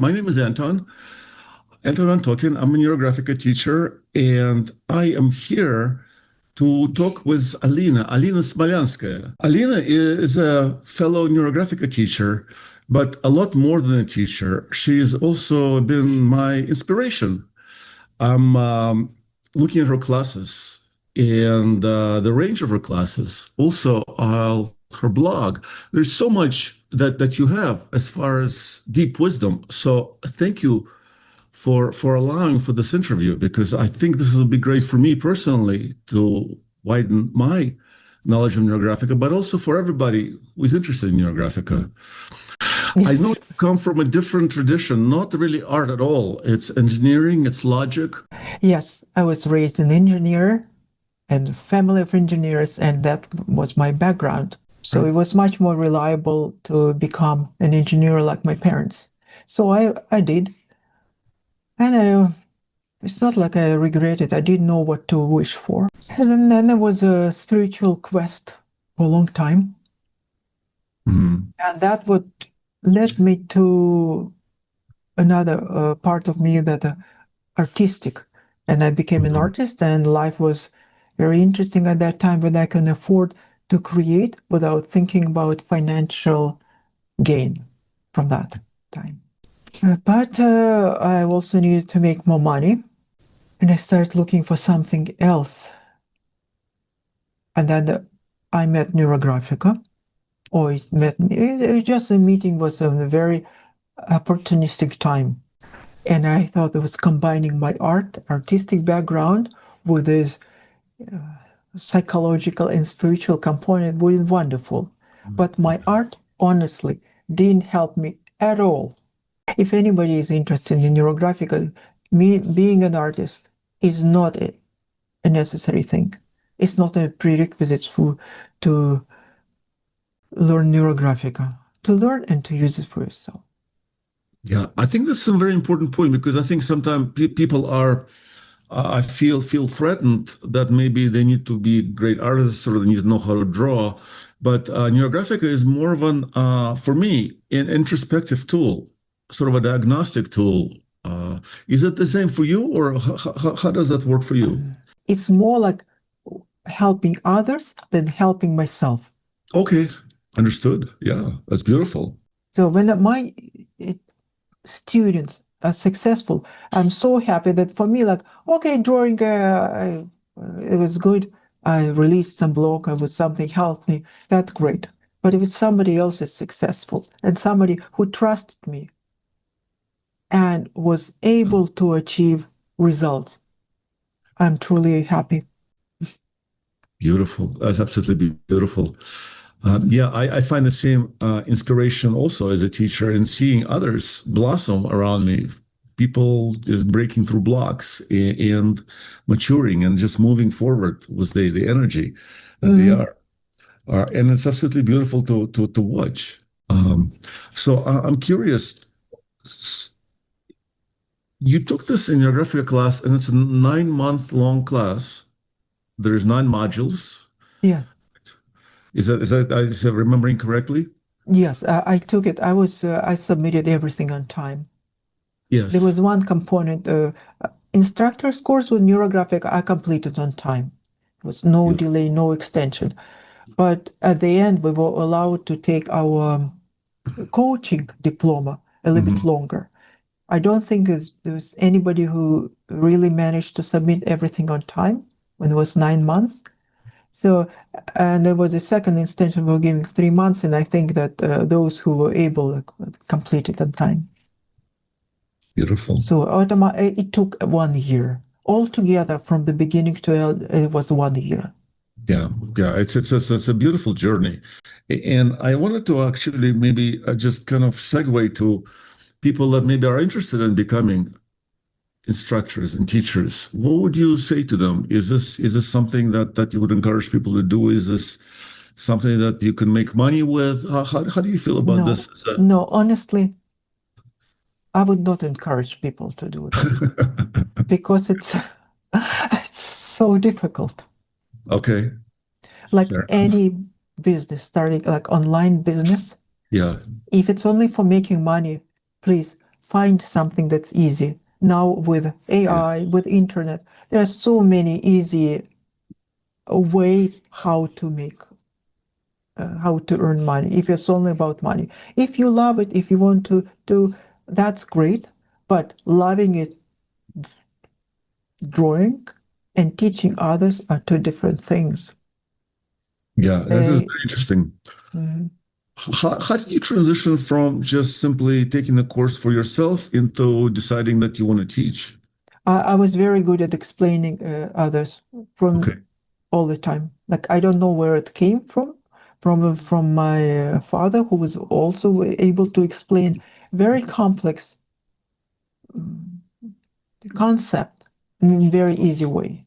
My name is Anton Antokhin. I'm a Neurographica teacher, and I am here to talk with Alina Smolyansky. Alina is a fellow Neurographica teacher, but a lot more than a teacher. She's also been my inspiration. I'm looking at her classes and the range of her classes. Also, her blog. There's so much that you have as far as deep wisdom. So thank you for allowing for this interview, because I think this will be great for me personally to widen my knowledge of Neurographica, but also for everybody who is interested in Neurographica. Yes. I know you come from a different tradition, not really art at all. It's engineering, it's logic. Yes, I was raised an engineer and family of engineers, and that was my background. So it was much more reliable to become an engineer like my parents. So I did. And it's not like I regret it. I didn't know what to wish for. And then there was a spiritual quest for a long time. Mm-hmm. And that would led me to another part of me that artistic. And I became an artist, and life was very interesting at that time when I can afford to create without thinking about financial gain from that time. But I also needed to make more money, and I started looking for something else. And then I met Neurographica, or it met me. Just a meeting was a very opportunistic time. And I thought it was combining my artistic background with this psychological and spiritual component was wonderful. But my art, honestly, didn't help me at all. If anybody is interested in Neurographica, me being an artist is not a necessary thing. It's not a prerequisite to learn Neurographica, to learn and to use it for yourself. Yeah, I think that's a very important point, because I think sometimes people are, I feel threatened that maybe they need to be great artists or they need to know how to draw. But Neurographica is more of an, for me, an introspective tool, sort of a diagnostic tool. Is it the same for you, or how does that work for you? It's more like helping others than helping myself. Okay, understood. Yeah, that's beautiful. So when my students are successful, I'm so happy that for me, like, okay, drawing, it was good. I released some blog with something helped me. That's great. But if it's somebody else is successful and somebody who trusted me and was able to achieve results, I'm truly happy. Beautiful. That's absolutely beautiful. Yeah, I find the same inspiration also as a teacher in seeing others blossom around me. People just breaking through blocks and maturing and just moving forward with the energy that they are. And it's absolutely beautiful to watch. So I'm curious. You took this in your Neurographica class, and it's a 9-month-long class. There's 9 modules. Yeah. Is that remembering correctly? Yes, I took it. I submitted everything on time. Yes. There was one component, instructor's course with Neurographic, I completed on time. There was no delay, no extension. But at the end, we were allowed to take our coaching diploma a little bit longer. I don't think there's anybody who really managed to submit everything on time when it was 9 months. So, and there was a second extension, we were giving 3 months, and I think that those who were able completed on time. Beautiful. So it took 1 year. Altogether, from the beginning to end, it was 1 year. Yeah, it's a beautiful journey. And I wanted to actually maybe just kind of segue to people that maybe are interested in becoming instructors and teachers. What would you say to them? Is this something that you would encourage people to do? Is this something that you can make money with? How do you feel about this? No, honestly, I would not encourage people to do that because it's so difficult. Okay. Like any business, starting like online business. Yeah. If it's only for making money, please find something that's easy. Now with AI, with internet, there are so many easy ways how to earn money, if it's only about money. If you love it, if you want to do, that's great. But loving it, drawing, and teaching others are two different things. Yeah, this is very interesting. How did you transition from just simply taking a course for yourself into deciding that you want to teach? I was very good at explaining others from all the time. Like, I don't know where it came from my father, who was also able to explain very complex concept in a very easy way.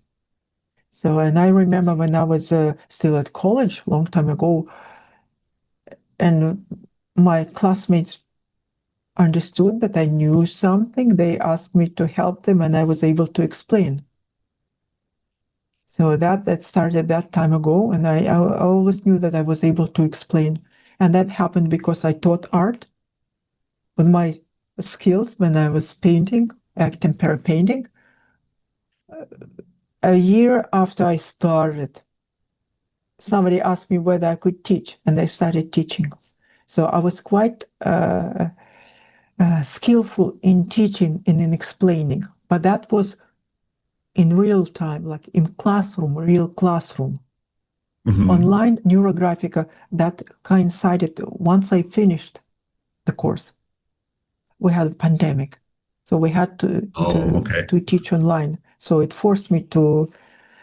So, and I remember when I was still at college, long time ago, and my classmates understood that I knew something. They asked me to help them, and I was able to explain. So that started that time ago, and I always knew that I was able to explain. And that happened because I taught art with my skills when I was painting, tempera painting. A year after I started, somebody asked me whether I could teach, and I started teaching. So I was quite skillful in teaching and in explaining, but that was in real time, like in classroom, real classroom. Online Neurographica, that coincided once I finished the course. We had a pandemic, so we had to teach online. So it forced me to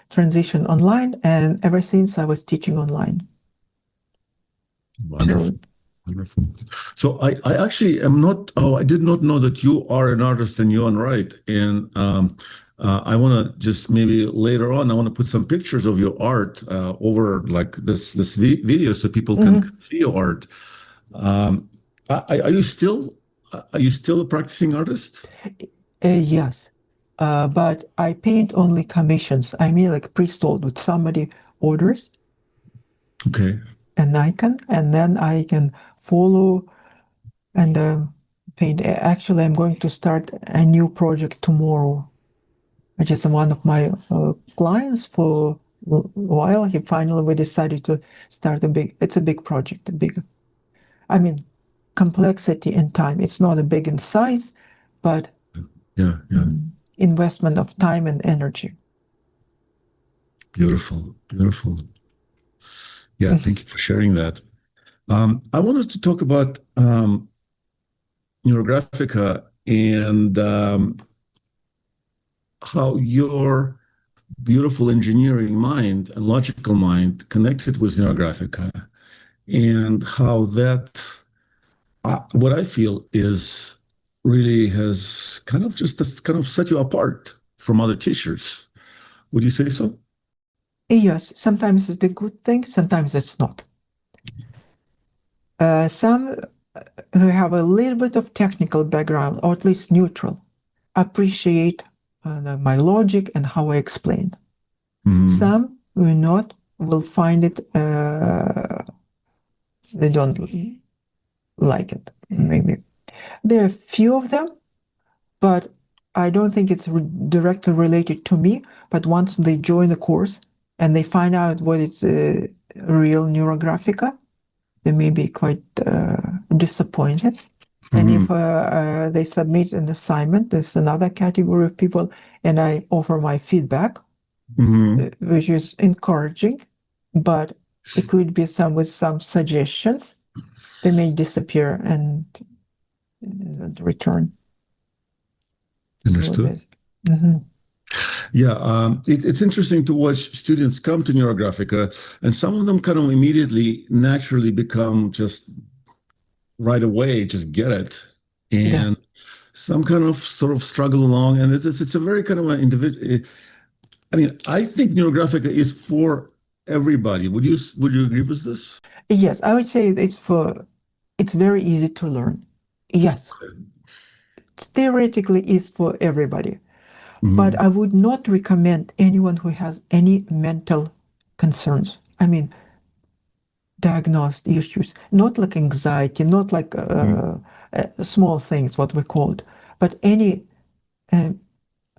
transition online, and ever since I was teaching online. Wonderful. Wonderful. So I actually am not, I did not know that you are an artist and you and write. And I want to just maybe later on, I want to put some pictures of your art over like this video so people can see your art. Are you still a practicing artist? Yes, but I paint only commissions. I mean, like pre-sold with somebody orders. Okay. An icon, and then I can follow and paint. Actually, I'm going to start a new project tomorrow. I just one of my clients for a while. We decided to start it's a big project, I mean, complexity and time. It's not a big in size, but investment of time and energy. Beautiful, beautiful. Yeah, thank you for sharing that. I wanted to talk about Neurographica and how your beautiful engineering mind and logical mind connected with Neurographica, and how that, what I feel is really has kind of set you apart from other teachers. Would you say so? Yes, sometimes it's a good thing, sometimes it's not. Some who have a little bit of technical background, or at least neutral, appreciate my logic and how I explain. Some will not, will find it, they don't like it, maybe. There are few of them, but I don't think it's directly related to me. But once they join the course and they find out what is real Neurographica, they may be quite disappointed. And if they submit an assignment, there's another category of people, and I offer my feedback, which is encouraging, but it could be with some suggestions. They may disappear and return. Understood. Yeah, it's interesting to watch students come to Neurographica, and some of them kind of immediately, naturally become just right away, just get it, and some kind of sort of struggle along, and it's a very kind of an individual. I mean, I think Neurographica is for everybody. Would you agree with this? Yes, I would say it's very easy to learn. Yes, theoretically is for everybody. But I would not recommend anyone who has any mental concerns. I mean, diagnosed issues, not like anxiety, not like small things, what we call it. But any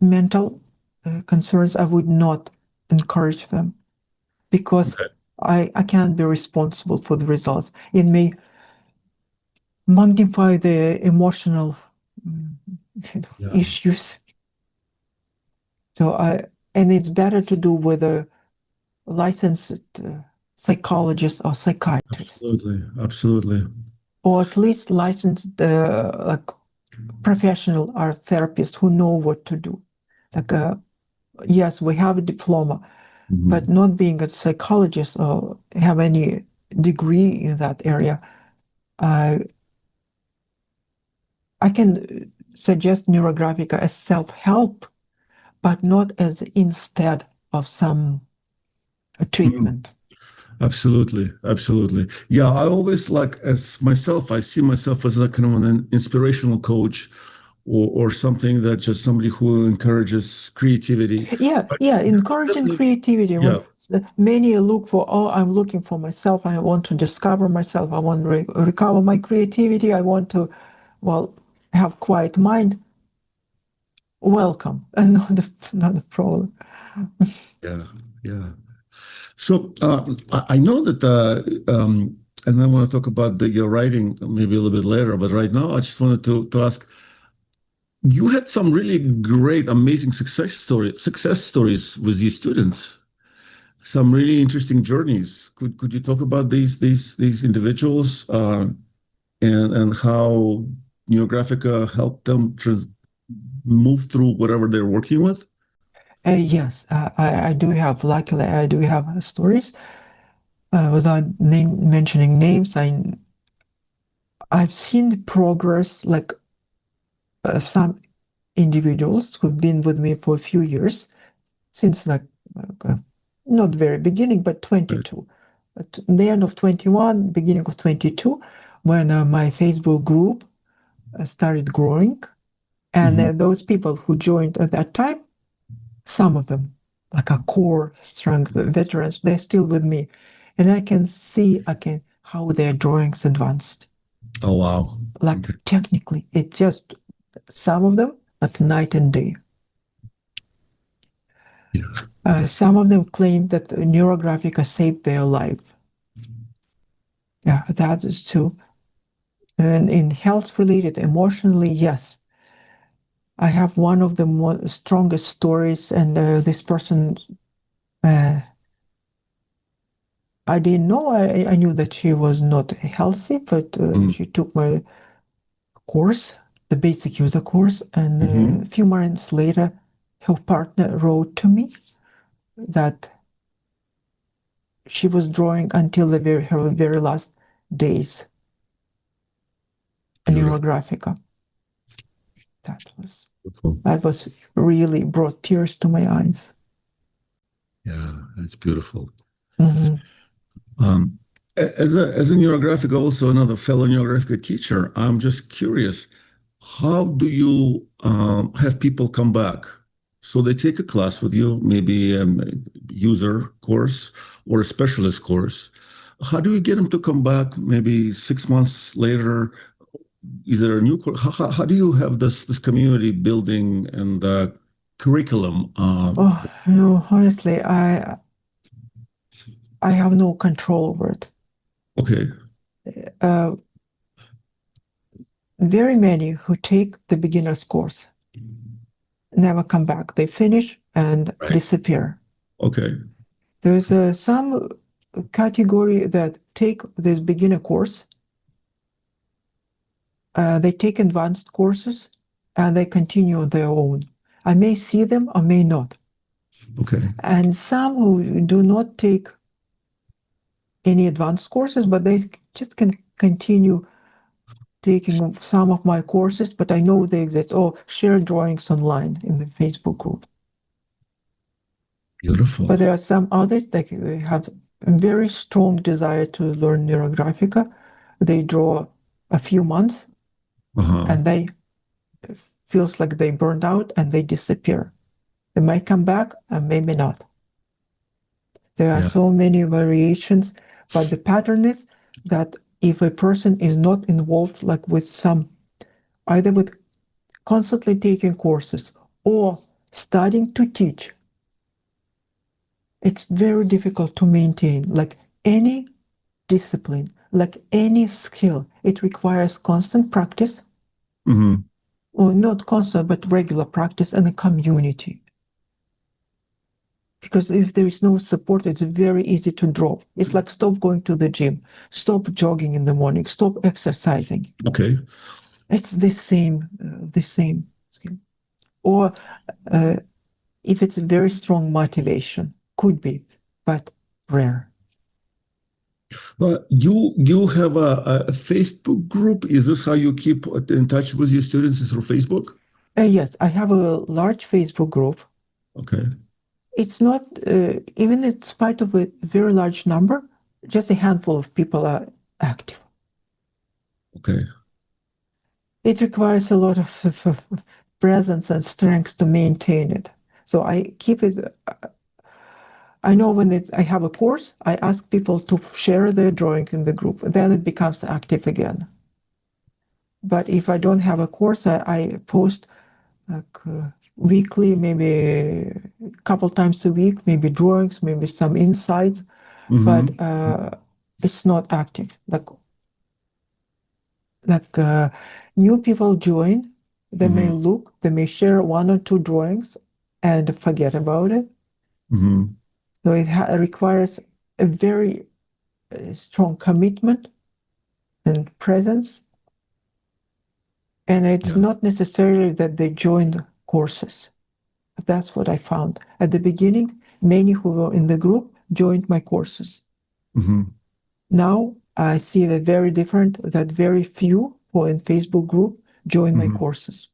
mental concerns, I would not encourage them, because I can't be responsible for the results. It may magnify the emotional issues. So and it's better to do with a licensed psychologist or psychiatrist. Absolutely. Or at least licensed like professional art therapists who know what to do. Like, yes, we have a diploma, but not being a psychologist or have any degree in that area, I can suggest Neurographica as self-help, but not as instead of some treatment. Absolutely. Yeah, I always as myself, I see myself as a kind of an inspirational coach, or something that just somebody who encourages creativity. Encouraging creativity. Yeah. When many look for, I'm looking for myself, I want to discover myself, I want to recover my creativity, I want to, have quiet mind. Welcome, and not a problem. Yeah. So I know that, and I want to talk about your writing maybe a little bit later, but right now I just wanted to ask, you had some really great, amazing success stories with these students. Some really interesting journeys. Could you talk about these individuals, and how Neurographica helped them move through whatever they're working with? Yes, I do have. Luckily, I do have stories. Without mentioning names, I've seen progress. Like some individuals who've been with me for a few years, since not very beginning, but 22. At the end of 21, beginning of 22, when my Facebook group started growing, and those people who joined at that time, some of them, like a core strength veterans, they're still with me, and I can see how their drawings advanced. Oh wow! Like technically, it's just some of them like night and day. Yeah. Some of them claim that Neurographica saved their life. Yeah, that is true. And in health related, emotionally, yes. I have one of the strongest stories, and this person, I didn't know. I knew that she was not healthy, but she took my course, the basic user course, and a few months later, her partner wrote to me that she was drawing until her very last days. Neurographica. That was really brought tears to my eyes. Yeah, that's beautiful. As a Neurographica, also another fellow Neurographica teacher, I'm just curious, how do you have people come back? So they take a class with you, maybe a user course or a specialist course. How do you get them to come back maybe 6 months later? Is there a new course? How do you have this community building and curriculum? No, honestly, I have no control over it. Okay. Very many who take the beginner's course never come back. They finish and disappear. Okay. There's some category that take this beginner course. They take advanced courses and they continue on their own. I may see them or may not. Okay. And some who do not take any advanced courses, but they just can continue taking some of my courses, but I know they exist. Share drawings online in the Facebook group. Beautiful. But there are some others that have a very strong desire to learn Neurographica. They draw a few months, and they feels like they burned out and they disappear. They might come back and maybe not. There are so many variations, but the pattern is that if a person is not involved, like with some either with constantly taking courses or studying to teach, it's very difficult to maintain. Like any discipline, like any skill, it requires constant practice, or not constant, but regular practice and a community. Because if there is no support, it's very easy to drop. It's like stop going to the gym, stop jogging in the morning, stop exercising. Okay. It's the same skill. Or if it's a very strong motivation, could be, but rare. Well, you have a Facebook group. Is this how you keep in touch with your students through Facebook? Yes, I have a large Facebook group. Okay. It's not, even in spite of a very large number, just a handful of people are active. Okay. It requires a lot of presence and strength to maintain it. So I keep it. I know when I have a course, I ask people to share their drawing in the group. Then it becomes active again. But if I don't have a course, I post like weekly, maybe a couple times a week, maybe drawings, maybe some insights, but it's not active. Like new people join, they may look, they may share one or two drawings and forget about it. So it requires a very strong commitment and presence. And it's not necessarily that they joined courses. That's what I found. At the beginning, many who were in the group joined my courses. Now I see it very different, that very few who are in Facebook group join my courses.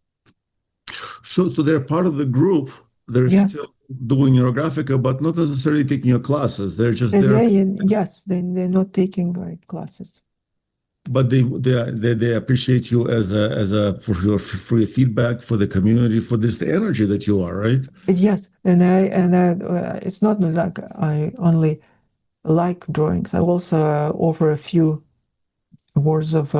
So they're part of the group. They're still doing Neurographica, but not necessarily taking your classes. They're just there. Yes, they're not taking my classes. But they appreciate you for your feedback, for the community, for this the energy that you are, right? Yes, and it's not like I only like drawings. I also offer a few words of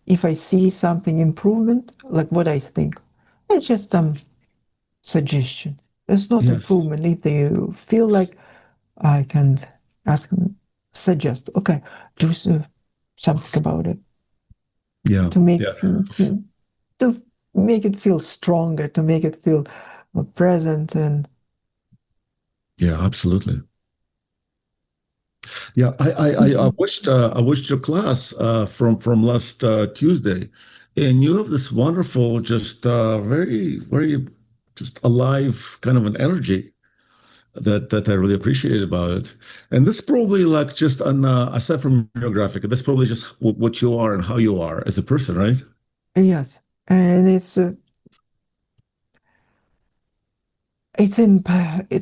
if I see something improvement, like what I think. It's just some suggestion. It's not improvement. If they feel like I can ask them, suggest, okay, do something about it. Yeah. To make to make it feel stronger, to make it feel present and. Yeah, absolutely. Yeah, I watched your class from last Tuesday, and you have this wonderful, just very just alive kind of an energy that I really appreciate about it. And this probably like just aside from Neurographica, that's probably just what you are and how you are as a person, right? Yes, and it's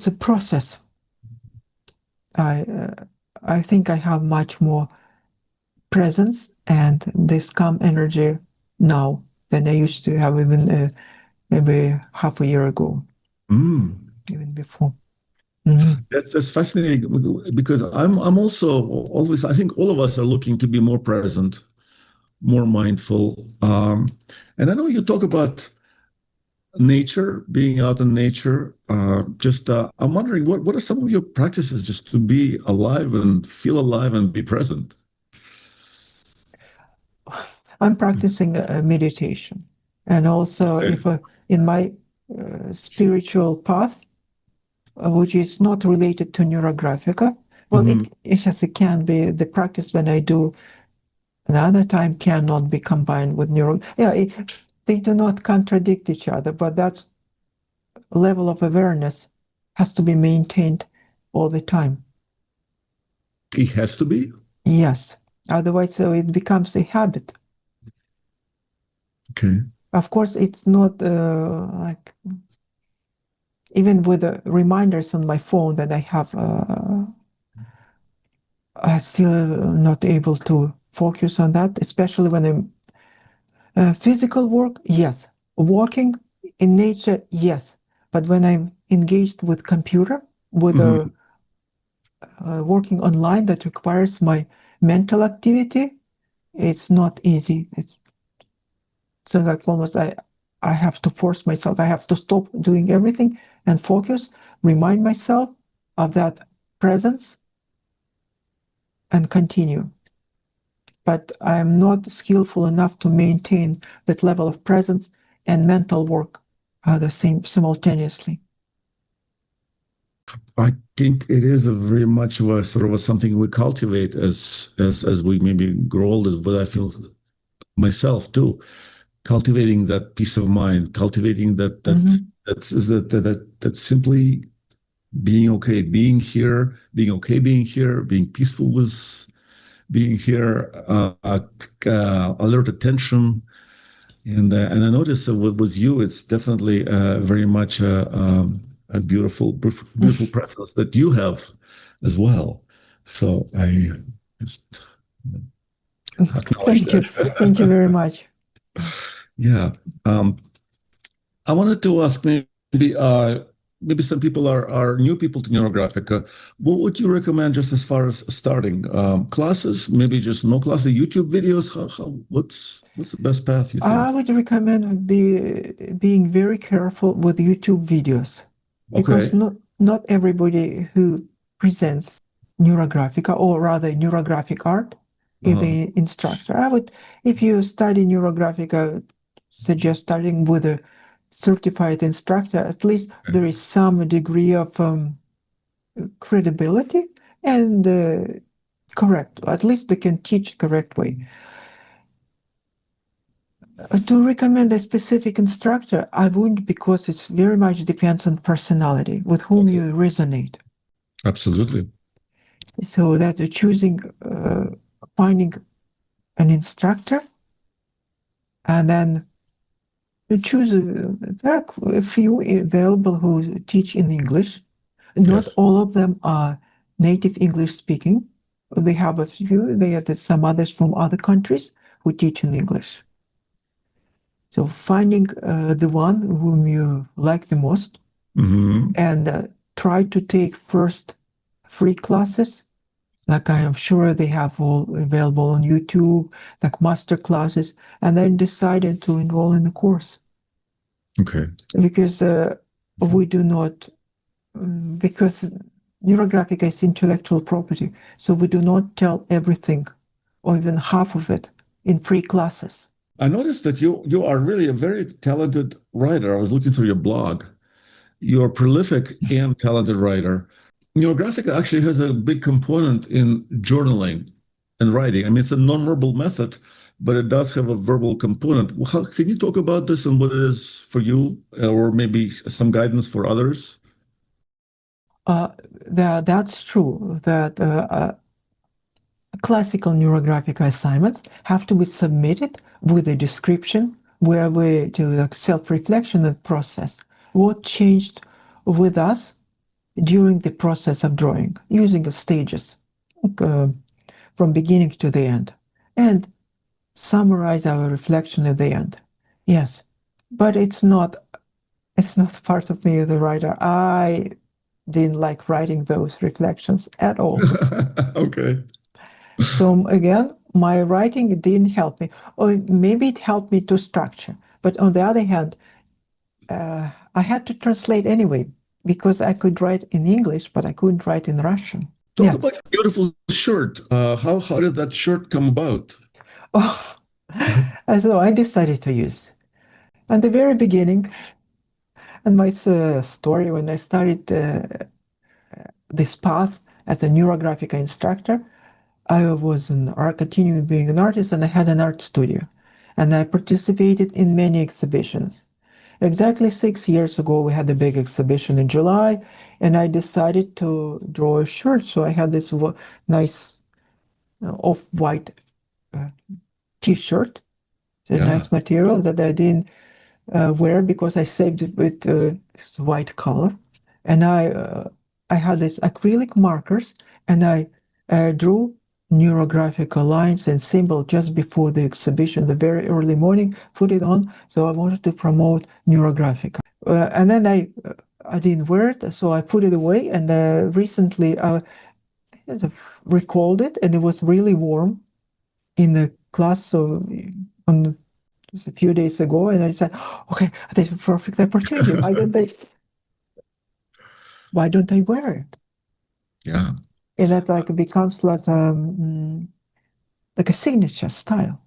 a process. I think I have much more presence and this calm energy now than I used to have even maybe half a year ago, even before. That's fascinating because I'm also always, I think all of us are looking to be more present, more mindful. And I know you talk about nature, being out in nature. I'm wondering what are some of your practices just to be alive and feel alive and be present? I'm practicing meditation, and also if in my spiritual path, which is not related to Neurographica. Well, it can be the practice when I do another time cannot be combined with neuro. Yeah, they do not contradict each other, but that level of awareness has to be maintained all the time. It has to be? Yes. Otherwise, so it becomes a habit. Okay. Of course, it's not like even with the reminders on my phone that I have, I'm still not able to focus on that, especially when I'm physical work, yes. Walking in nature, yes. But when I'm engaged with computer, with working online that requires my mental activity, it's not easy. So like almost I have to force myself. I have to stop doing everything and focus, remind myself of that presence and continue. But I'm not skillful enough to maintain that level of presence and mental work the same simultaneously. I think it is a very much of a sort of a something we cultivate as we maybe grow older. But I feel myself too, cultivating that peace of mind, cultivating that simply being okay, being here, being okay, being here, being peaceful with being here, alert attention. And I noticed that with you, it's definitely very much a beautiful presence that you have as well. So I just acknowledge Thank you. that. Thank you very much. Yeah. I wanted to ask maybe some people are new people to Neurographica. What would you recommend just as far as starting classes? Maybe just no classes, YouTube videos. What's the best path you think? I would recommend being very careful with YouTube videos because Okay. not everybody who presents Neurographica or rather neurographic art is the instructor. If you study Neurographica, suggest starting with a certified instructor. At least there is some degree of credibility and correct. At least they can teach correct way. To recommend a specific instructor, I wouldn't, because it's very much depends on personality, with whom you resonate. Absolutely. So that choosing, finding an instructor, and then choose. There are a few available who teach in English. Not all of them are native English speaking. They have a few. They have some others from other countries who teach in English. So finding the one whom you like the most, and try to take first free classes. Like I am sure they have all available on YouTube, like master classes, and then decided to enroll in the course. Okay. Because we do not, because Neurographica is intellectual property, so we do not tell everything or even half of it in free classes. I noticed that you are really a very talented writer. I was looking through your blog. You're a prolific and talented writer. Neurographica actually has a big component in journaling and writing. I mean, it's a nonverbal method, but it does have a verbal component. Can you talk about this and what it is for you, or maybe some guidance for others? That's true. That classical Neurographica assignments have to be submitted with a description where we do like self-reflection and process. What changed with us during the process of drawing, using stages from beginning to the end, and summarize our reflection at the end. Yes, but it's not part of me as a writer. I didn't like writing those reflections at all. Okay. So again, my writing didn't help me, or maybe it helped me to structure. But on the other hand, I had to translate anyway because I could write in English, but I couldn't write in Russian. Talk about your beautiful shirt. How did that shirt come about? Oh, so I decided to use. At the very beginning, and my story when I started this path as a Neurographica instructor, I was continuing being an artist, and I had an art studio, and I participated in many exhibitions. Exactly 6 years ago, we had a big exhibition in July, and I decided to draw a shirt. So I had this nice off-white t-shirt, a nice material that I didn't wear because I saved it with white color. And I had these acrylic markers, and I drew neurographical lines and symbols just before the exhibition, the very early morning, put it on. So I wanted to promote Neurographica. And then I didn't wear it, so I put it away. And recently I recalled it, and it was really warm in the class. So on just a few days ago, and I said, okay, this is a perfect opportunity. Why don't I wear it? Yeah. And that like becomes like a signature style.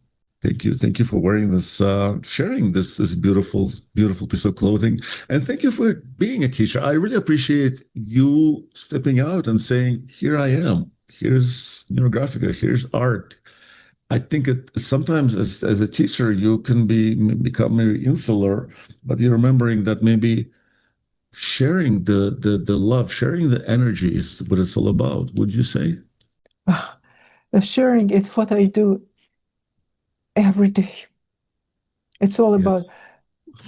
Thank you. Thank you for wearing this, sharing this beautiful, beautiful piece of clothing. And thank you for being a teacher. I really appreciate you stepping out and saying, here I am. Here's Neurographica. Here's art. I think sometimes as a teacher, you can become very insular, but you're remembering that maybe sharing the love, sharing the energy is what it's all about, would you say? The sharing is what I do every day. It's all Yes. about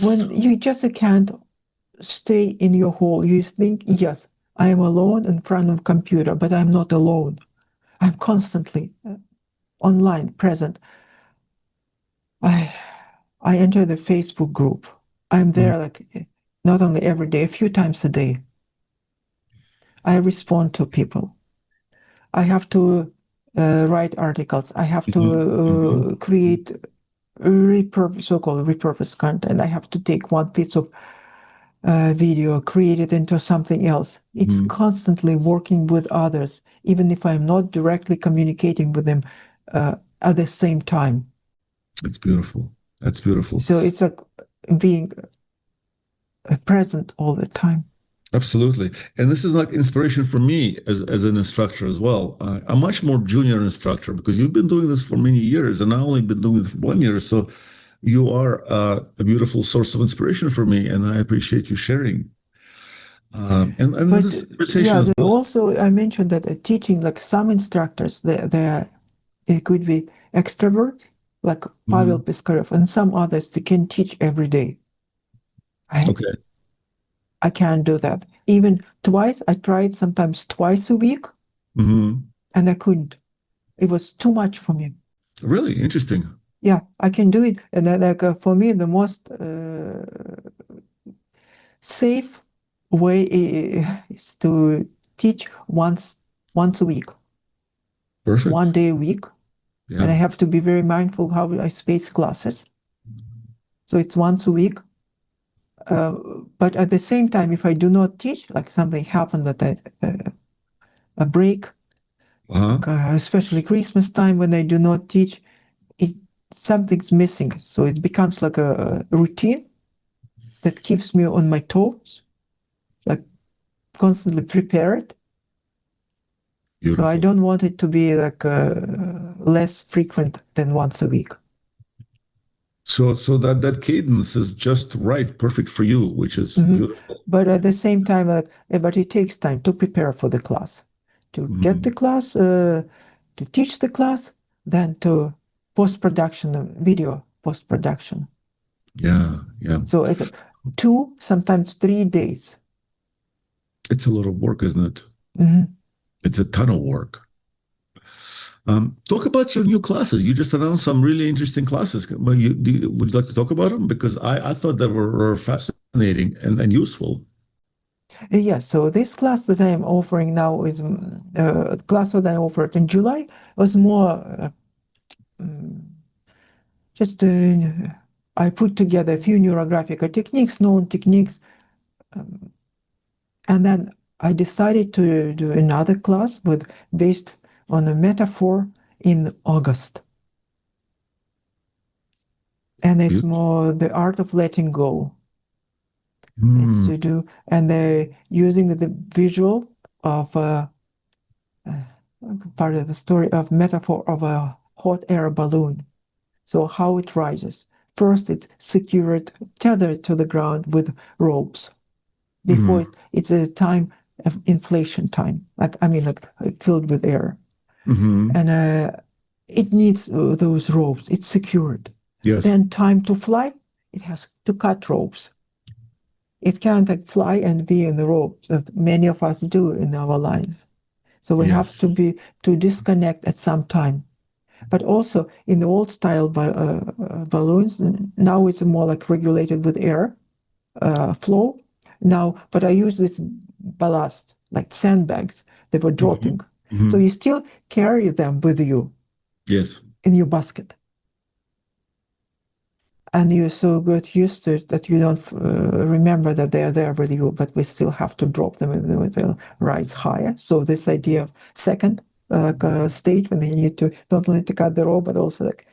when you just can't stay in your hole. You think, yes, I am alone in front of a computer, but I'm not alone. I'm constantly online, present. I enter the Facebook group. I'm there like not only every day, a few times a day. I respond to people. I have to write articles. I have to create so-called repurposed content. I have to take one piece of video, create it into something else. It's constantly working with others, even if I'm not directly communicating with them at the same time. That's beautiful. That's beautiful. So it's like being present all the time. Absolutely. And this is like inspiration for me as an instructor as well. I'm much more junior instructor because you've been doing this for many years and I only been doing it for 1 year. So you are a beautiful source of inspiration for me, and I appreciate you sharing. And But this conversation yeah, as well. also I mentioned that teaching, like some instructors, it could be extrovert, like Pavel Piskarev, and some others they can teach every day. Okay. I can't do that. Even twice, I tried sometimes twice a week, and I couldn't. It was too much for me. Really interesting. Yeah, I can do it, and then, like for me, the most safe way is to teach once a week, Perfect. 1 day a week, Yeah. and I have to be very mindful how I space classes. So it's once a week. But at the same time, if I do not teach, like something happened that a break, especially Christmas time when I do not teach, something's missing. So it becomes like a routine that keeps me on my toes, like constantly prepared. Beautiful. So I don't want it to be like less frequent than once a week. So that cadence is just right, perfect for you, which is beautiful. But at the same time, but it takes time to prepare for the class, to get the class, to teach the class, then to post-production, video post-production. Yeah, yeah. So it's 2, sometimes 3 days. It's a lot of work, isn't it? It's a ton of work. Talk about your new classes. You just announced some really interesting classes. Would you like to talk about them? Because I thought they were fascinating and useful. Yeah, so this class that I am offering now is the class that I offered in July was more just I put together a few neurographic techniques, known techniques, and then I decided to do another class based on a metaphor in August. And it's more the art of letting go. It's to do, and they're using the visual of part of the story of metaphor of a hot air balloon. So how it rises. First, it's secured, tethered to the ground with ropes. Before it's a time of inflation time, like filled with air, and it needs those ropes. It's secured. Yes. Then time to fly, it has to cut ropes. It can't fly and be in the ropes that many of us do in our lives. So we have to disconnect at some time. But also in the old style balloons, now it's more like regulated with air flow. Now, but I use this ballast, like sandbags, they were dropping. So you still carry them with you. Yes. In your basket. and you so get used to it that you don't remember that they are there with you, but we still have to drop them and they'll rise higher. So this idea of second stage, when they need to not only to cut the rope, but also like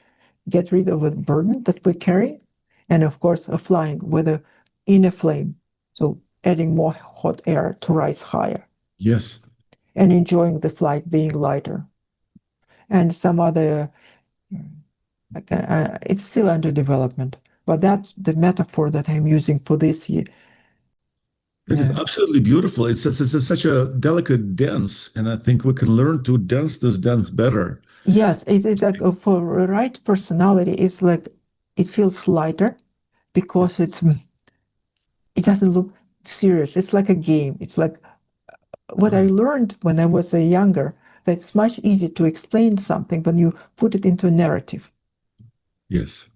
get rid of the burden that we carry, and of course flying with a inner flame, so adding more hot air to rise higher. Yes. And enjoying the flight being lighter. And some other, it's still under development, but that's the metaphor that I'm using for this year. It is absolutely beautiful. It's such a delicate dance, and I think we can learn to dance this dance better. Yes, it's like for a right personality, it's like it feels lighter because it doesn't look serious. It's like a game. It's like what I learned when I was younger, that it's much easier to explain something when you put it into a narrative. Yes.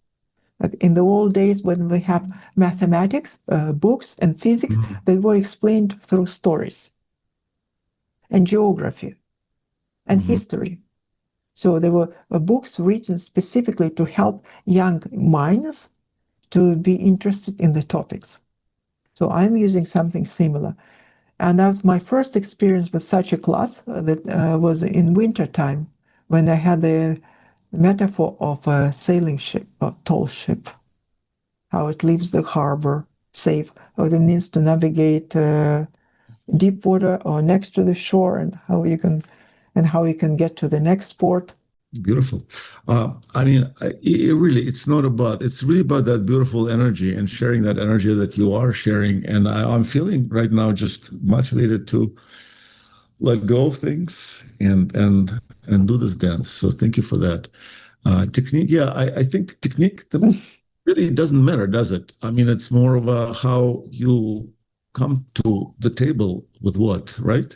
Like in the old days when we have mathematics, books and physics, they were explained through stories and geography and history. So there were books written specifically to help young minds to be interested in the topics. So I'm using something similar. And that was my first experience with such a class that was in winter time when I had the metaphor of a sailing ship, a tall ship, how it leaves the harbor safe, what it means to navigate deep water or next to the shore, and how you can get to the next port. Beautiful. I mean, it's really about that beautiful energy and sharing that energy that you are sharing. And I'm feeling right now just motivated to let go of things and do this dance. So thank you for that. Technique, yeah, I think technique really doesn't matter, does it? I mean, it's more of how you come to the table with what, right?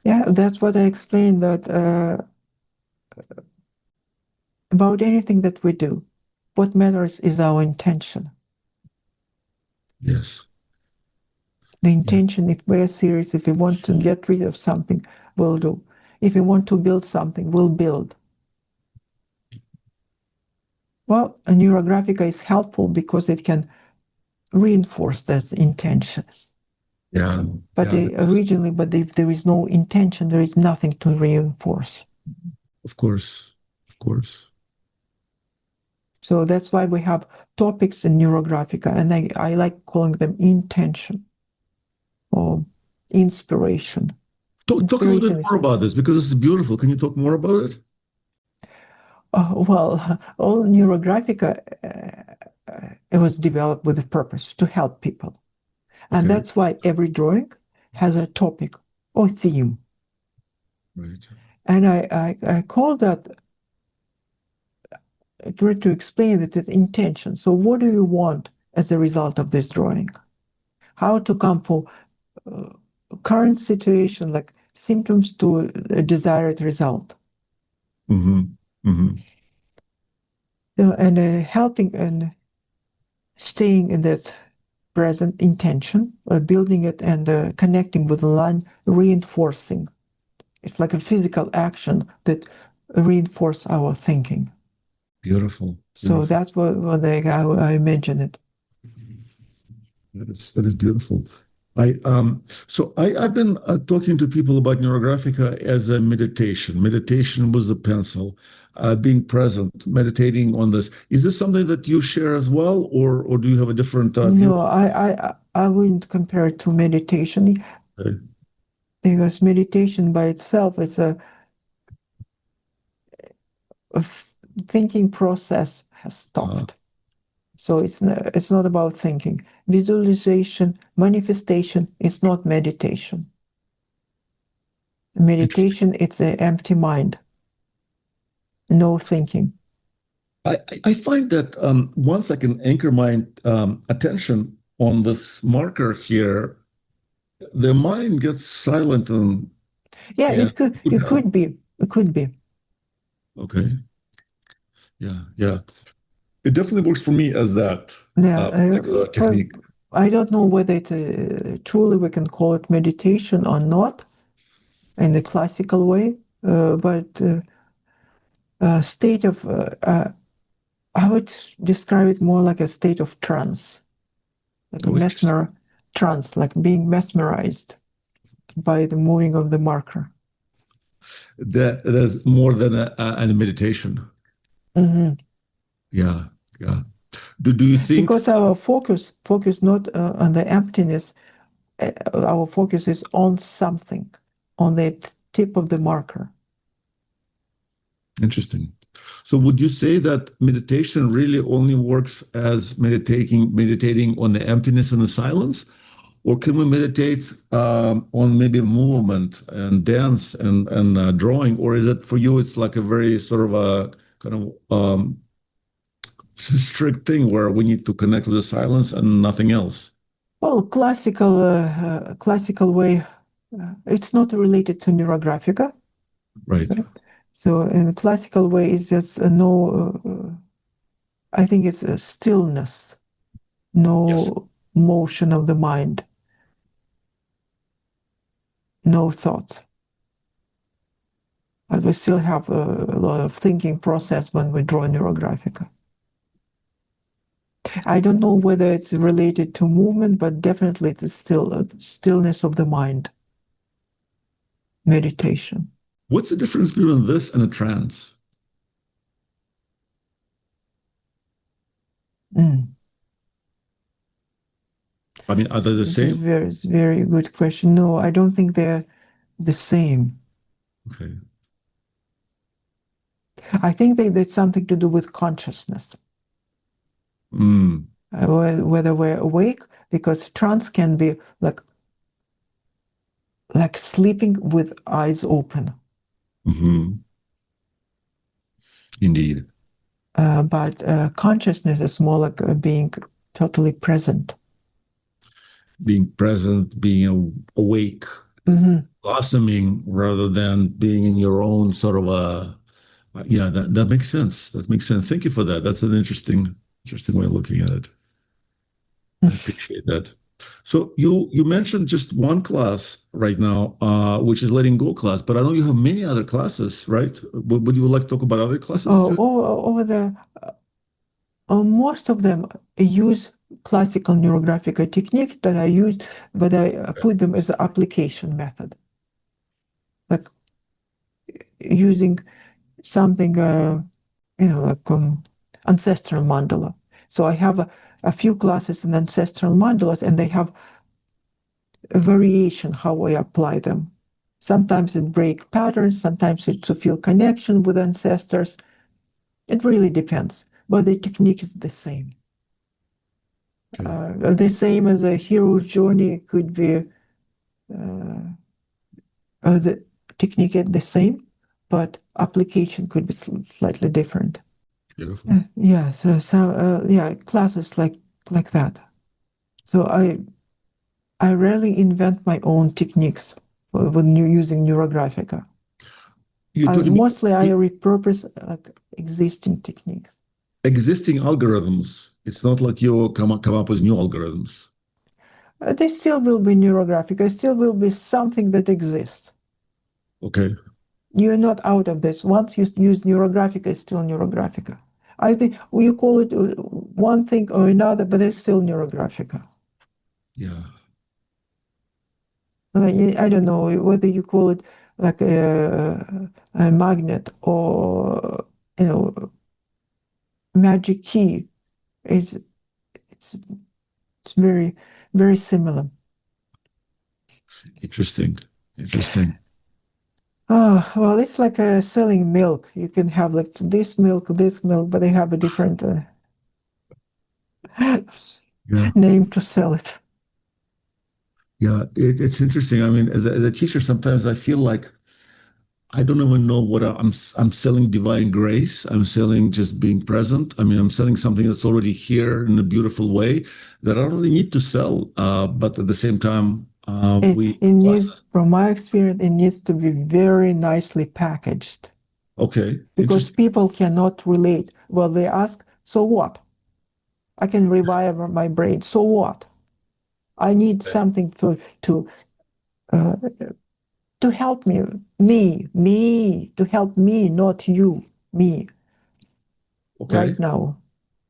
Yeah, that's what I explained, that about anything that we do, what matters is our intention. Yes. The intention, if we're serious, if we want to get rid of something, we'll do. If we want to build something, we'll build. Well, a Neurographica is helpful because it can reinforce that intention. Yeah. But originally, if there is no intention, there is nothing to reinforce. Of course. Of course. So that's why we have topics in Neurographica, and I like calling them intention or inspiration. Talk a little bit more about this, because this is beautiful. Can you talk more about it? Well, all Neurographica, it was developed with a purpose to help people. And that's why every drawing has a topic or theme. Right. And I call that, try to explain that it's intention. So what do you want as a result of this drawing? How to come from current situation, like symptoms, to a desired result. And helping and staying in this present intention, building it and connecting with the line, reinforcing. It's like a physical action that reinforce our thinking. Beautiful. So that's what I mentioned it. That is beautiful. I've been talking to people about Neurographica as a meditation with a pencil, being present, meditating on this. Is this something that you share as well, or do you have a different view? No, I wouldn't compare it to meditation. Okay. Because meditation by itself is a thinking process has stopped. So it's not about thinking. Visualization, manifestation is not meditation. Meditation, it's an empty mind. No thinking. I find that once I can anchor my attention on this marker here, the mind gets silent and it could be. Okay. Yeah. It definitely works for me as that particular technique. I don't know whether it truly we can call it meditation or not in the classical way, but state of I would describe it more like a state of trance, like a trance, like being mesmerized by the moving of the marker. That's more than a meditation. Mm-hmm. Yeah, yeah. Do you think? Because our focus not on the emptiness, our focus is on something, on the tip of the marker. Interesting. So would you say that meditation really only works as meditating on the emptiness and the silence? Or can we meditate on maybe movement and dance and drawing? Or is it for you, it's like a very sort of a kind of strict thing where we need to connect with the silence and nothing else? Well, classical way, it's not related to Neurographica. Right. So in the classical way, it's just I think it's a stillness, no motion of the mind, no thoughts. But we still have a lot of thinking process when we draw Neurographica. I don't know whether it's related to movement, but definitely it's still a stillness of the mind, meditation. What's the difference between this and a trance? Mm. I mean, are they the same? It's a very good question. No, I don't think they're the same. Okay. I think there's something to do with consciousness. Mm. Whether we're awake, because trance can be like sleeping with eyes open. Mm-hmm. Indeed. But consciousness is more like being totally present. Being present, being awake, Mm-hmm. blossoming rather than being in your own sort of yeah, that makes sense. That makes sense. Thank you for that. That's an interesting way of looking at it. I appreciate that. So you mentioned just one class right now, which is letting go class, but I know you have many other classes, right? Would you like to talk about other classes? Over there, most of them use classical neurographic techniques that I use, but I put them as an application method, like using something, like ancestral mandala. So I have a few classes in ancestral mandalas, and they have a variation how I apply them. Sometimes it break patterns, sometimes it's to feel connection with ancestors. It really depends, but the technique is the same. Okay. The same as a hero's journey could be the technique is the same, but application could be slightly different. Beautiful. Yeah, yeah, classes like that. So I rarely invent my own techniques when using Neurographica. Mostly I repurpose existing techniques. Existing algorithms. It's not like you come up with new algorithms. There still will be Neurographica. Still will be something that exists. Okay. You're not out of this. Once you use Neurographica, it's still Neurographica. I think you call it one thing or another, but it's still Neurographica. Yeah. I don't know whether you call it like a magnet or magic key. It's very, very similar. Interesting. Oh, well, it's like selling milk. You can have like this milk, but they have a different name to sell it. Yeah, it's interesting. I mean, as a teacher, sometimes I feel like I don't even know what I'm selling divine grace. I'm selling just being present. I mean, I'm selling something that's already here in a beautiful way that I don't really need to sell. But at the same time, it needs, from my experience, it needs to be very nicely packaged. Okay. Because people cannot relate. Well, they ask, so what? I can rewire my brain. So what? I need something to help me, to help me, not you, me. Okay. Right now.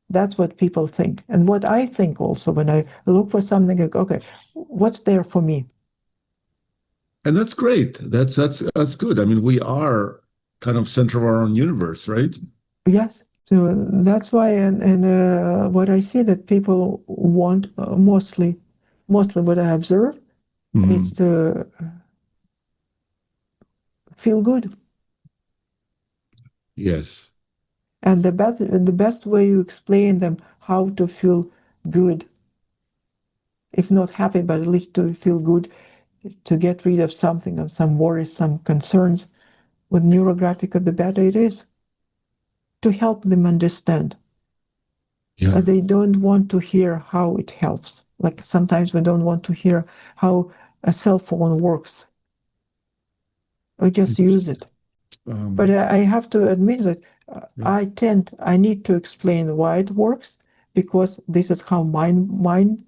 That's what people think. And what I think also when I look for something, like, okay, what's there for me? And that's great. That's good. I mean, we are kind of center of our own universe, right? Yes. So that's why, and what I see that people want mostly what I observe is to feel good. Yes. And the best way you explain them how to feel good, if not happy, but at least to feel good, to get rid of something, of some worries, some concerns with Neurographica, the better it is to help them understand. Yeah. But they don't want to hear how it helps. Like sometimes we don't want to hear how a cell phone works. We just use it. But I have to admit that I need to explain why it works, because this is how my mind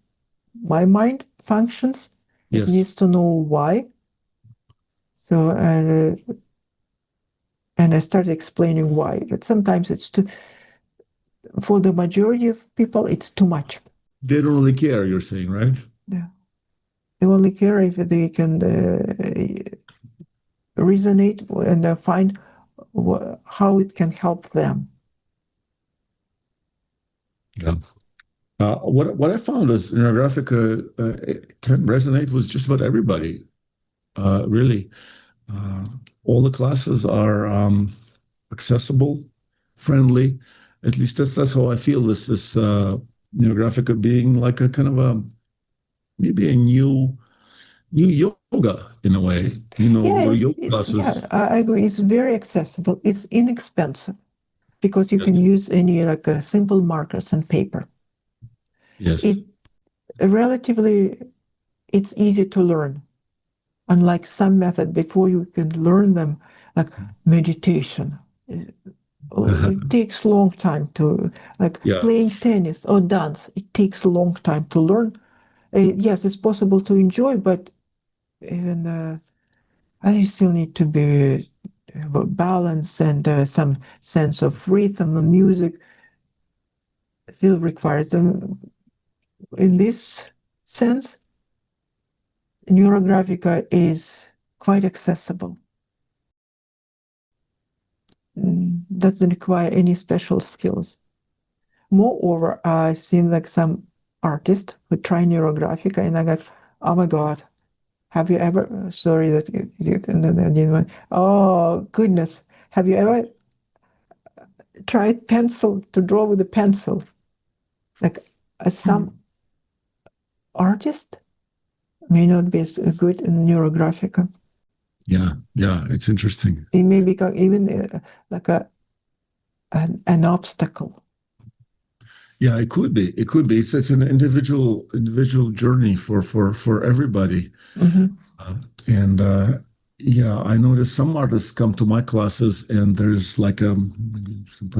functions. It Yes. needs to know why. So and I started explaining why. But sometimes it's too, for the majority of people, it's too much. They don't really care, you're saying, right? Yeah. They only care if they can resonate and find how it can help them. Yeah. What I found is Neurographica can resonate with just about everybody. Really, all the classes are accessible, friendly. At least that's how I feel. This Neurographica being like a kind of a maybe a new yoga in a way. You know, Yeah, go to yoga classes. I agree. It's very accessible. It's inexpensive because you Yes. can use any like simple markers and paper. Yes. It relatively it's easy to learn. Unlike some method, before you can learn them, like meditation, it takes long time to like Yeah. playing tennis or dance. It takes a long time to learn. Yes, it's possible to enjoy, but even I still need to be have a balance and some sense of rhythm. The music still requires them. In this sense, Neurographica is quite accessible. Doesn't require any special skills. Moreover, I've seen like some artists who try Neurographica and I go, oh my God, have you ever, sorry that, oh goodness, have you ever tried pencil, to draw with a pencil? Like some artist may not be as good in Neurographica. Yeah. Yeah. It's interesting. It may become even like an obstacle. Yeah, it could be. It could be. It's an individual journey for everybody. And yeah, I noticed some artists come to my classes, and there's like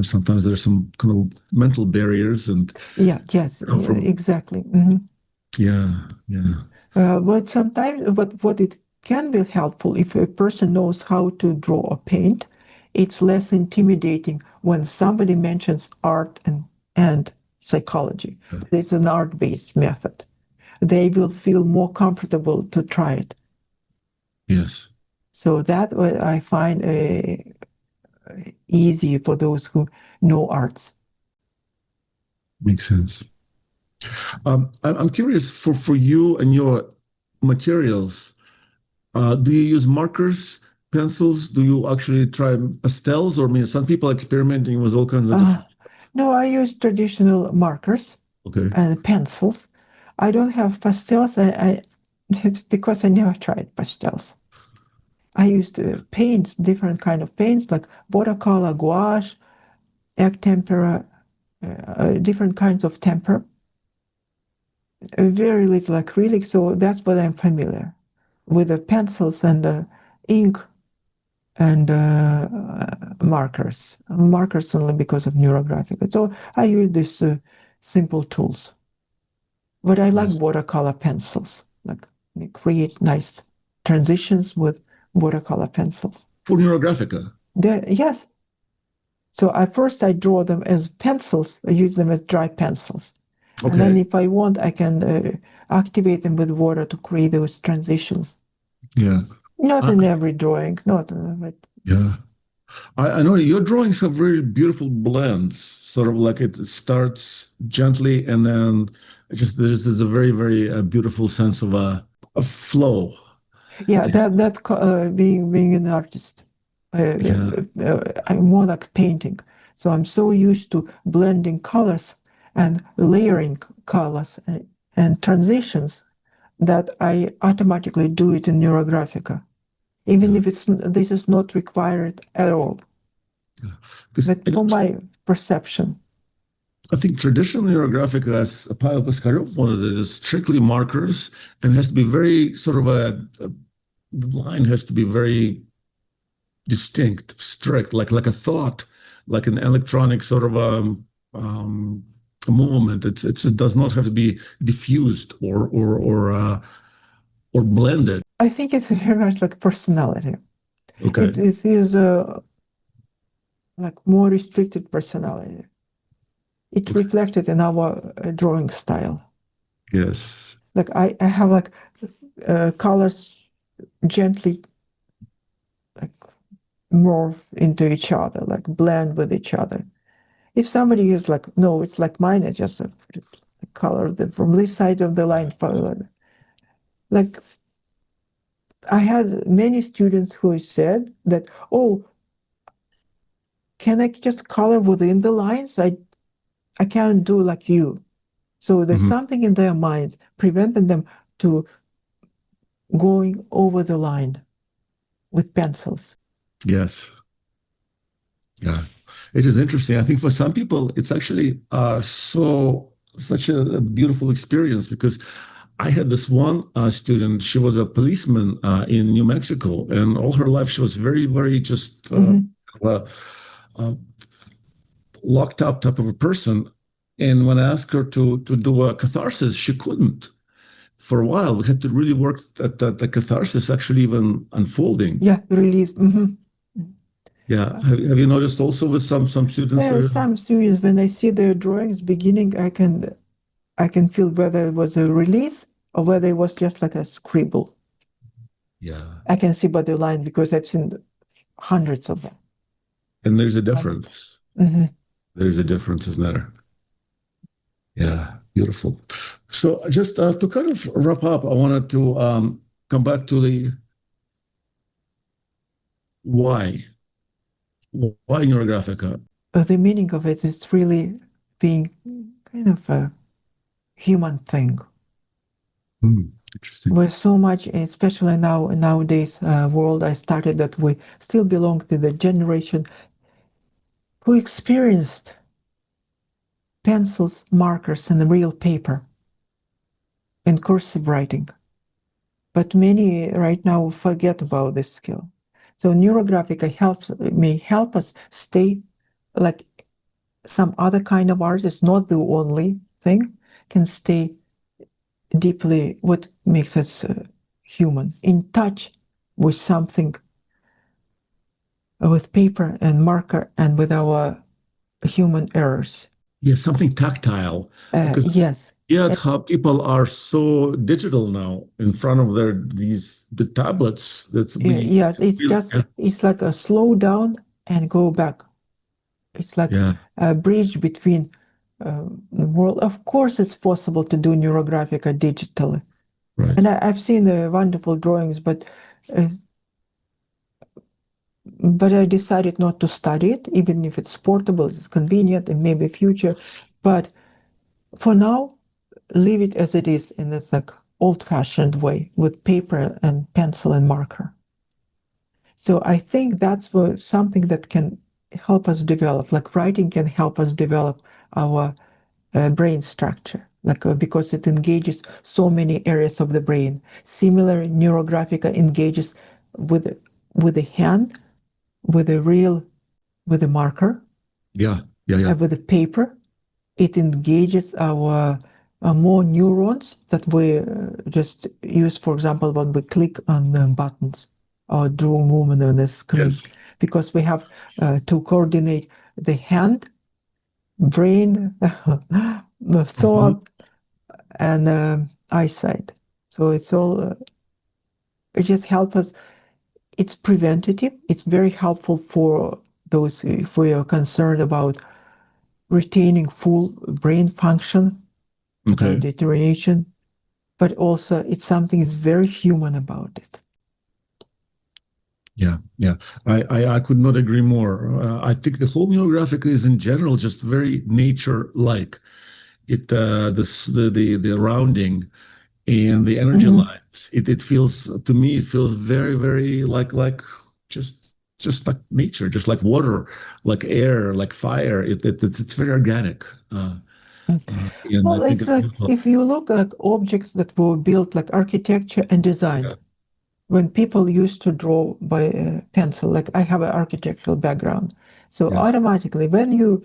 sometimes there's some kind of mental barriers, and Yes, exactly. Yeah, yeah, But sometimes, what it can be helpful if a person knows how to draw or paint, it's less intimidating when somebody mentions art and psychology. It's an art-based method. They will feel more comfortable to try it. yes, So that I find easy for those who know arts. makes sense. I'm curious for you and your materials. Do you use markers, pencils? Do you actually try pastels, or I mean, some people experimenting with all kinds of different. No, I use traditional markers Okay. and pencils. I don't have pastels. It's because I never tried pastels. I used paints, different kind of paints like watercolor, gouache, egg tempera, different kinds of temper. Very little acrylic, so that's what I'm familiar with the pencils and the ink and markers. Markers only because of Neurographica. So I use these simple tools. But I like Yes. watercolor pencils. Like they create nice transitions with watercolor pencils. For Neurographica. Yes, So first I draw them as pencils. I use them as dry pencils. Okay. And then if I want, I can activate them with water to create those transitions. Yeah. Not in every drawing, but yeah. I know your drawings have very beautiful blends, sort of like it starts gently and then there's a very, very beautiful sense of a flow. yeah, that's being an artist. Yeah. I'm more like painting. So I'm so used to blending colors and layering colors and transitions that I automatically do it in Neurographica, even if this is not required at all. But for my perception. I think traditional Neurographica, as Pavel Piskarev wanted it, is strictly markers and has to be very sort of the line has to be very distinct, strict, like a thought, like an electronic sort of a movement. It does not have to be diffused or blended. I think it's very much like personality. Okay. It feels like more restricted personality. It reflected in our drawing style. Yes. Like I have like colors gently like morph into each other, like blend with each other. If somebody is like, no, it's like mine, it's just a color from this side of the line forward. Like I had many students who said that, oh, can I just color within the lines? I can't do like you. So there's something in their minds preventing them to going over the line with pencils. Yes. Yeah. It is interesting. I think for some people, it's actually such a beautiful experience because I had this one student. She was a policeman in New Mexico, and all her life she was very, very just locked up type of a person. And when I asked her to do a catharsis, she couldn't. For a while, we had to really work at the catharsis actually even unfolding. Yeah, release. Yeah. Have you noticed also with some students? There are some students, when I see their drawings beginning, I can feel whether it was a release or whether it was just like a scribble. Yeah. I can see by the line because I've seen hundreds of them. And there's a difference. There's a difference, isn't there? Yeah, beautiful. So just to kind of wrap up, I wanted to come back to the why. Why Neurographica? The meaning of it is really being kind of a human thing. Interesting. With so much, especially nowadays world, I started that we still belong to the generation who experienced pencils, markers, and real paper and cursive writing. But many right now forget about this skill. So Neurographica may help us stay like some other kind of artist, not the only thing, can stay deeply what makes us human, in touch with something, with paper and marker and with our human errors. Yes, something tactile. Yes. Yet how people are so digital now in front of the tablets. Yes, it's like a slow down and go back. It's like a bridge between the world. Of course, it's possible to do Neurographica digitally. Right. And I've seen the wonderful drawings, but I decided not to study it, even if it's portable, it's convenient, and maybe future. But for now, leave it as it is in this like old-fashioned way with paper and pencil and marker. So I think that's something that can help us develop, like writing can help us develop our brain structure, like because it engages so many areas of the brain. Similar, Neurographica engages with the hand, with the marker, with the paper. It engages our more neurons that we just use, for example, when we click on the buttons or do movement on the screen, because we have to coordinate the hand, brain, the thought, and eyesight. So it's all, it just helps us. It's preventative. It's very helpful for those if we are concerned about retaining full brain function without deterioration. But also it's something very human about it. Yeah, yeah, I could not agree more. I think the whole Neurographica is in general just very nature-like. It the rounding and the energy lines. It feels to me it feels very very like just like nature, just like water, like air, like fire. It's very organic. Well, it's like if you look at objects that were built like architecture and design. Yeah. When people used to draw by a pencil, like I have an architectural background, so automatically when you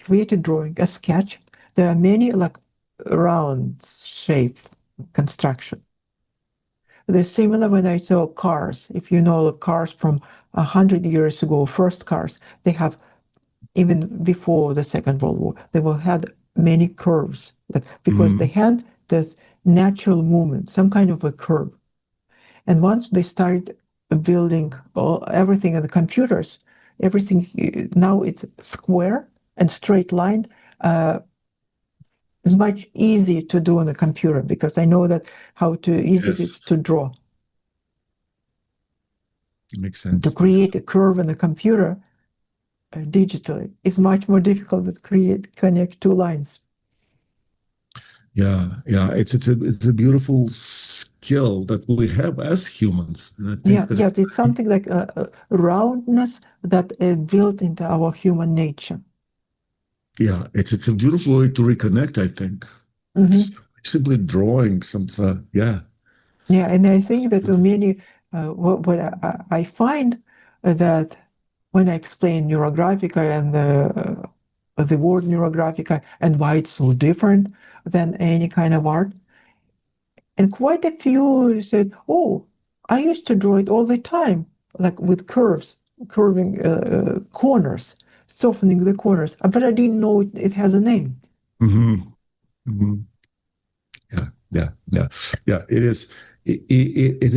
create a drawing, a sketch, there are many like round shape construction. They're similar when I saw cars. If you know cars from 100 years ago, first cars, they have, even before the Second World War, they will had many curves, like because the hand does natural movement, some kind of a curve. And once they started building everything in the computers, everything now it's square and straight line. It's much easier to do on a computer because I know that how to easy it is to draw. It makes sense. To create a curve in a computer digitally is much more difficult to connect two lines. Yeah, it's a beautiful skill that we have as humans. And I think yes, it's something like a roundness that is built into our human nature. Yeah, it's a beautiful way to reconnect, I think. Just simply drawing some, yeah. Yeah, and I think that many, what I find that when I explain Neurographica and the word Neurographica and why it's so different than any kind of art, and quite a few said, "Oh, I used to draw it all the time, like with curving corners, softening the corners, but I didn't know it has a name." Yeah. It is. It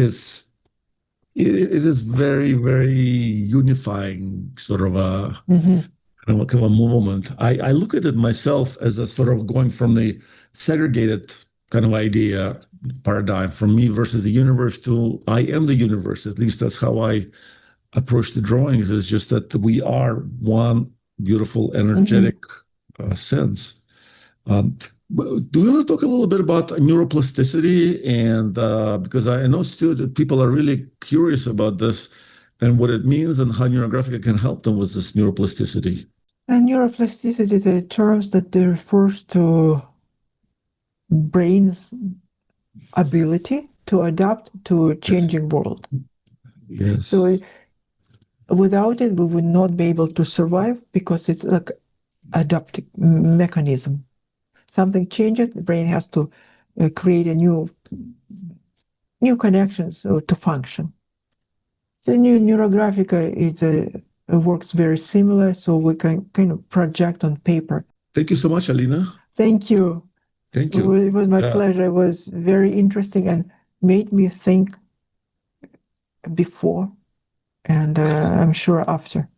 is very, very unifying sort of a kind of a movement. I look at it myself as a sort of going from the segregated kind of idea paradigm from me versus the universe to I am the universe. At least that's how I approach the drawings. Is just that we are one beautiful, energetic sense. Do you want to talk a little bit about neuroplasticity? And because I know still that people are really curious about this and what it means and how Neurographica can help them with this neuroplasticity. And neuroplasticity is a term that refers to brain's ability to adapt to a changing world. Yes. So without it, we would not be able to survive because it's like adaptive mechanism. Something changes, the brain has to create a new connections to function. The Neurographica works very similar, so we can kind of project on paper. Thank you so much, Alina. Thank you. Thank you. It was my pleasure. It was very interesting and made me think before, and I'm sure after.